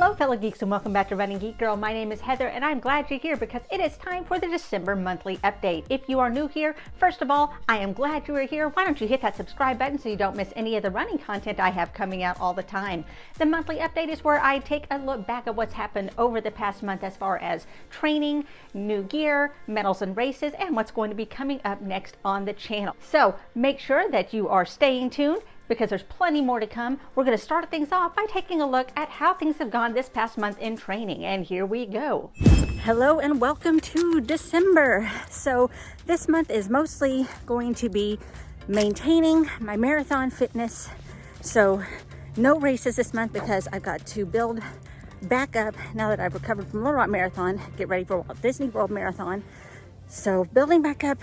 Hello fellow geeks and welcome back to Running Geek Girl. My name is Heather and I'm glad you're here because it is time for the December monthly update. If you are new here, first of all, I am glad you are here. Why don't you hit that subscribe button so you don't miss any of the running content I have coming out all the time. The monthly update is where I take a look back at what's happened over the past month as far as training, new gear, medals and races, and what's going to be coming up next on the channel. So make sure that you are staying tuned, because there's plenty more to come. We're going to start things off by taking a look at how things have gone this past month in training, and here we go. Hello and welcome to December. So this month is mostly going to be maintaining my marathon fitness. So no races this month because I've got to build back up now that I've recovered from Little Rock Marathon, get ready for Walt Disney World Marathon. So building back up,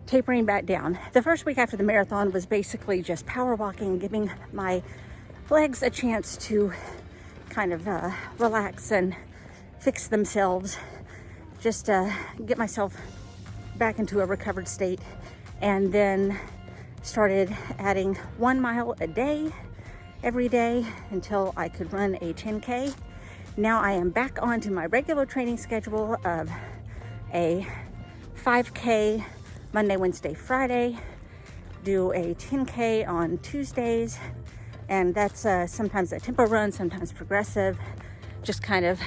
tapering back down. The first week after the marathon was basically just power walking, giving my legs a chance to kind of relax and fix themselves, just get myself back into a recovered state, and then started adding 1 mile a day every day until I could run a 10K. Now I am back onto my regular training schedule of a 5K Monday, Wednesday, Friday, do a 10K on Tuesdays, and that's sometimes a tempo run, sometimes progressive, just kind of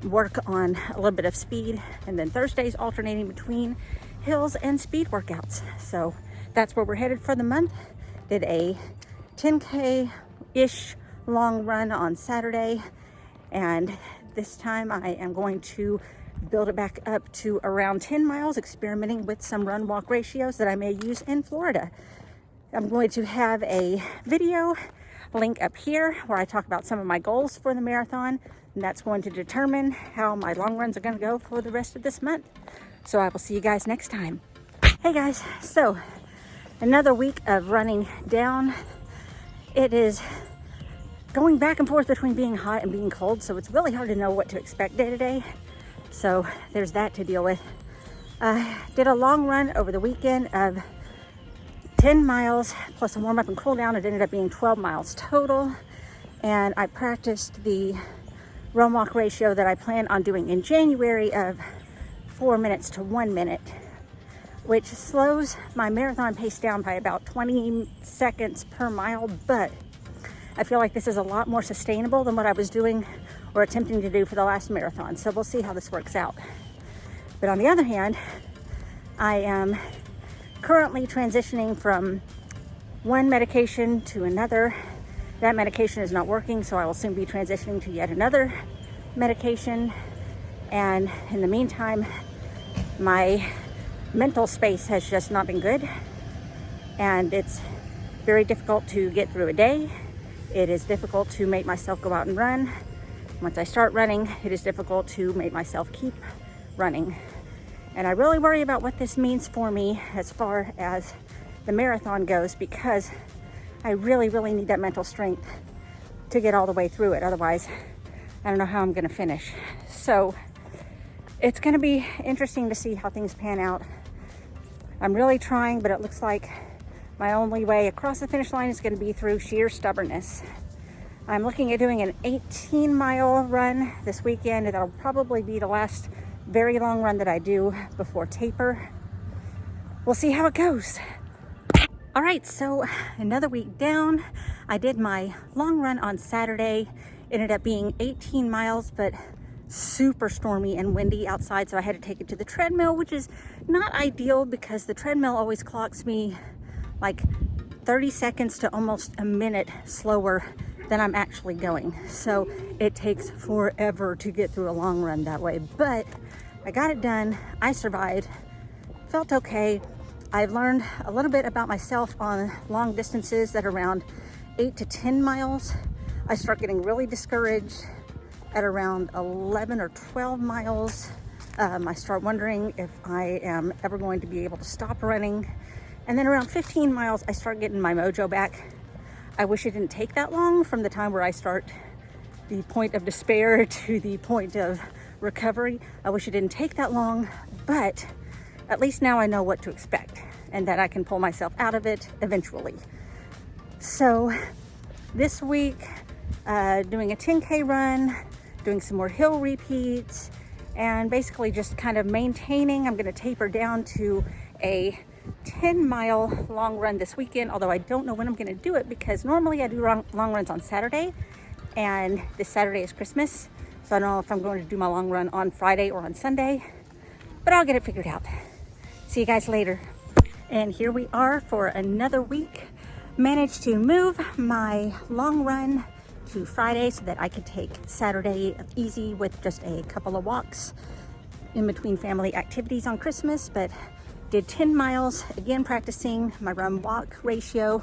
work on a little bit of speed, and then Thursdays alternating between hills and speed workouts. So that's where we're headed for the month. Did a 10K-ish long run on Saturday, and this time I am going to build it back up to around 10 miles, experimenting with some run-walk ratios that I may use in Florida. I'm going to have a video link up here where I talk about some of my goals for the marathon, and that's going to determine how my long runs are going to go for the rest of this month. So I will see you guys next time. Hey guys, so another week of running down. It is going back and forth between being hot and being cold, so it's really hard to know what to expect day to day. So there's that to deal with. Did a long run over the weekend of 10 miles plus a warm up and cool down. It ended up being 12 miles total. And I practiced the run walk ratio that I plan on doing in January of 4 minutes to 1 minute, which slows my marathon pace down by about 20 seconds per mile. But I feel like this is a lot more sustainable than what I was doing or attempting to do for the last marathon. So we'll see how this works out. But on the other hand, I am currently transitioning from one medication to another. That medication is not working, so I will soon be transitioning to yet another medication. And in the meantime, my mental space has just not been good. And it's very difficult to get through a day. It is difficult to make myself go out and run. Once I start running, it is difficult to make myself keep running. And I really worry about what this means for me as far as the marathon goes, because I really, really need that mental strength to get all the way through it. Otherwise, I don't know how I'm gonna finish. So it's gonna be interesting to see how things pan out. I'm really trying, but it looks like my only way across the finish line is gonna be through sheer stubbornness. I'm looking at doing an 18-mile run this weekend, and that'll probably be the last very long run that I do before taper. We'll see how it goes. All right, so another week down. I did my long run on Saturday. Ended up being 18 miles, but super stormy and windy outside, so I had to take it to the treadmill, which is not ideal because the treadmill always clocks me like 30 seconds to almost a minute slower than I'm actually going. So it takes forever to get through a long run that way, but I got it done. I survived, felt okay. I've learned a little bit about myself on long distances that are around 8 to 10 miles. I start getting really discouraged at around 11 or 12 miles. I start wondering if I am ever going to be able to stop running. And then around 15 miles, I start getting my mojo back. I wish it didn't take that long from the time where I start the point of despair to the point of recovery. I wish it didn't take that long, but at least now I know what to expect and that I can pull myself out of it eventually. So this week doing a 10K run, doing some more hill repeats, and basically just kind of maintaining. I'm going to taper down to a 10-mile long run this weekend, although I don't know when I'm going to do it because normally I do long runs on Saturday, and this Saturday is Christmas, so I don't know if I'm going to do my long run on Friday or on Sunday, but I'll get it figured out. See you guys later. And here we are for another week. Managed to move my long run to Friday so that I could take Saturday easy with just a couple of walks in between family activities on Christmas, but did 10 miles, again practicing my run walk ratio.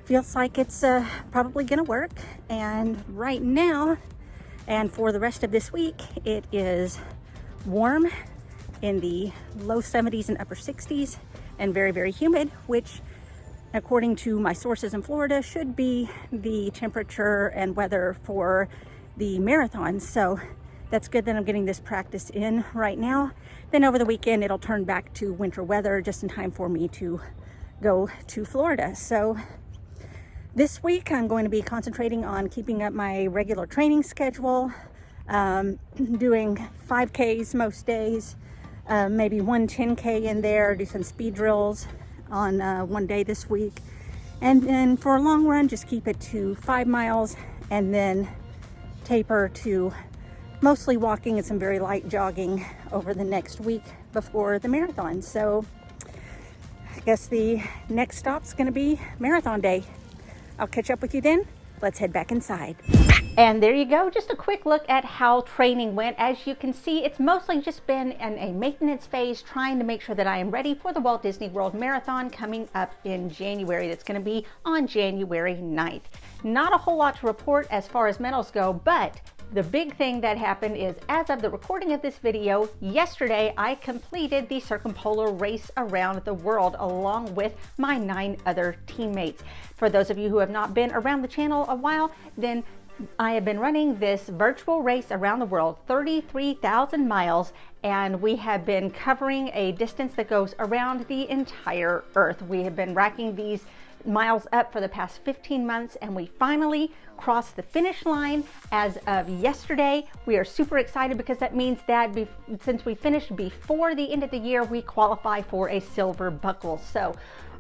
Feels like it's probably gonna work. And right now, and for the rest of this week, it is warm in the low 70s and upper 60s and very, very humid, which according to my sources in Florida should be the temperature and weather for the marathon. So that's good that I'm getting this practice in right now. Then over the weekend, it'll turn back to winter weather just in time for me to go to Florida. So this week, I'm going to be concentrating on keeping up my regular training schedule, doing 5Ks most days, maybe one 10K in there, do some speed drills on one day this week. And then for a long run, just keep it to 5 miles and then taper to mostly walking and some very light jogging over the next week before the marathon. So I guess the next stop's gonna be marathon day. I'll catch up with you then. Let's head back inside. And there you go, just a quick look at how training went. As you can see, it's mostly just been in a maintenance phase, trying to make sure that I am ready for the Walt Disney World Marathon coming up in January. That's going to be on January 9th. Not a whole lot to report as far as medals go, but the big thing that happened is, as of the recording of this video, yesterday I completed the circumpolar race around the world along with my 9 other teammates. For those of you who have not been around the channel a while, then I have been running this virtual race around the world, 33,000 miles, and we have been covering a distance that goes around the entire Earth. We have been racking these miles up for the past 15 months, and we finally crossed the finish line as of yesterday. We are super excited because that means that since we finished before the end of the year, we qualify for a silver buckle. So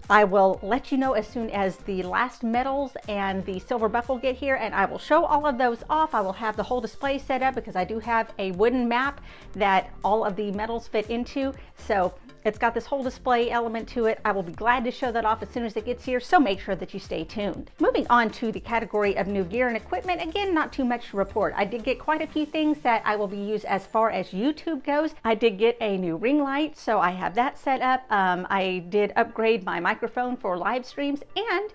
I will let you know as soon as the last medals and the silver buckle get here, and I will show all of those off. I will have the whole display set up because I do have a wooden map that all of the medals fit into. So it's got this whole display element to it. I will be glad to show that off as soon as it gets here, so make sure that you stay tuned. Moving on to the category of new gear and equipment, again, not too much to report. I did get quite a few things that I will be used as far as YouTube goes. I did get a new ring light, so I have that set up. I did upgrade my microphone for live streams, and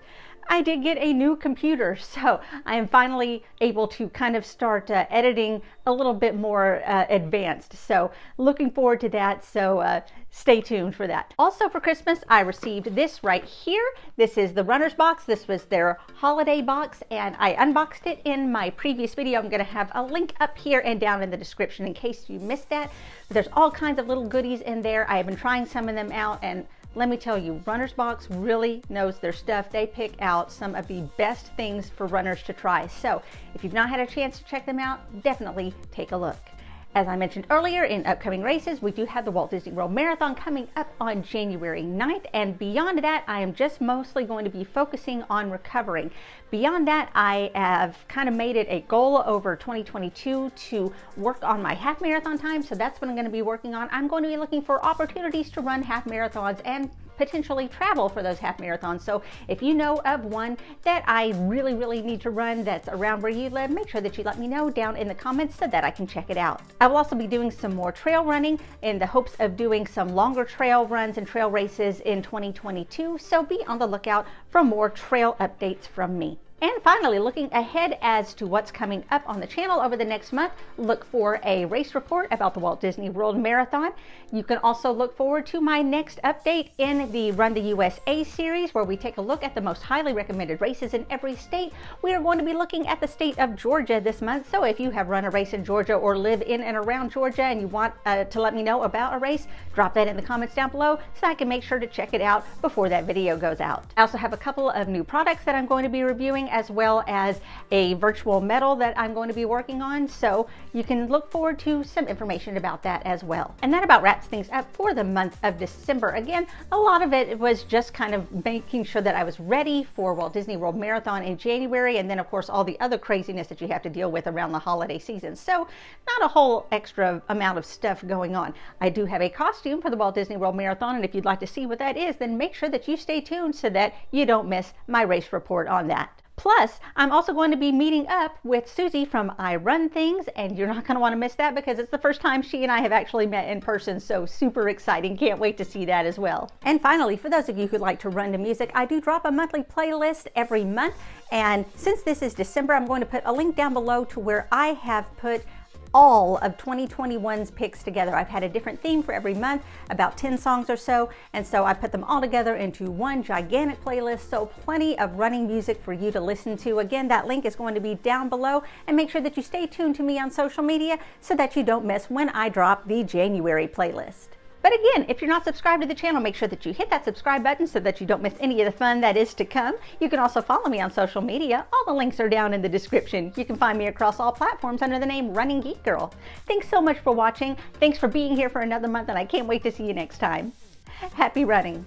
I did get a new computer, so I am finally able to kind of start editing a little bit more advanced. So looking forward to that, so stay tuned for that. Also for Christmas, I received this right here. This is the Runner's Box. This was their holiday box, and I unboxed it in my previous video. I'm gonna have a link up here and down in the description in case you missed that. But there's all kinds of little goodies in there. I have been trying some of them out, and let me tell you, Runner's Box really knows their stuff. They pick out some of the best things for runners to try. So if you've not had a chance to check them out, definitely take a look. As I mentioned earlier, in upcoming races, we do have the Walt Disney World Marathon coming up on January 9th. And beyond that, I am just mostly going to be focusing on recovering. Beyond that, I have kind of made it a goal over 2022 to work on my half marathon time. So that's what I'm going to be working on. I'm going to be looking for opportunities to run half marathons and potentially travel for those half marathons. So if you know of one that I really need to run that's around where you live, make sure that you let me know down in the comments so that I can check it out. I will also be doing some more trail running in the hopes of doing some longer trail runs and trail races in 2022. So be on the lookout for more trail updates from me. And finally, looking ahead as to what's coming up on the channel over the next month, look for a race report about the Walt Disney World Marathon. You can also look forward to my next update in the Run the USA series, where we take a look at the most highly recommended races in every state. We are going to be looking at the state of Georgia this month. So if you have run a race in Georgia or live in and around Georgia and you want to let me know about a race, drop that in the comments down below so I can make sure to check it out before that video goes out. I also have a couple of new products that I'm going to be reviewing as well as a virtual medal that I'm going to be working on. So you can look forward to some information about that as well. And that about wraps things up for the month of December. Again, a lot of it was just kind of making sure that I was ready for Walt Disney World Marathon in January, and then of course all the other craziness that you have to deal with around the holiday season. So not a whole extra amount of stuff going on. I do have a costume for the Walt Disney World Marathon, and if you'd like to see what that is, then make sure that you stay tuned so that you don't miss my race report on that. Plus, I'm also going to be meeting up with Susie from I Run Things, and you're not going to want to miss that because it's the first time she and I have actually met in person, so super exciting. Can't wait to see that as well. And finally, for those of you who like to run to music, I do drop a monthly playlist every month, and since this is December, I'm going to put a link down below to where I have put all of 2021's picks together. I've had a different theme for every month, about 10 songs or so, and so I put them all together into one gigantic playlist, so plenty of running music for you to listen to. Again, that link is going to be down below, and make sure that you stay tuned to me on social media so that you don't miss when I drop the January playlist. But again, if you're not subscribed to the channel, make sure that you hit that subscribe button so that you don't miss any of the fun that is to come. You can also follow me on social media. All the links are down in the description. You can find me across all platforms under the name Running Geek Girl. Thanks so much for watching. Thanks for being here for another month, and I can't wait to see you next time. Happy running.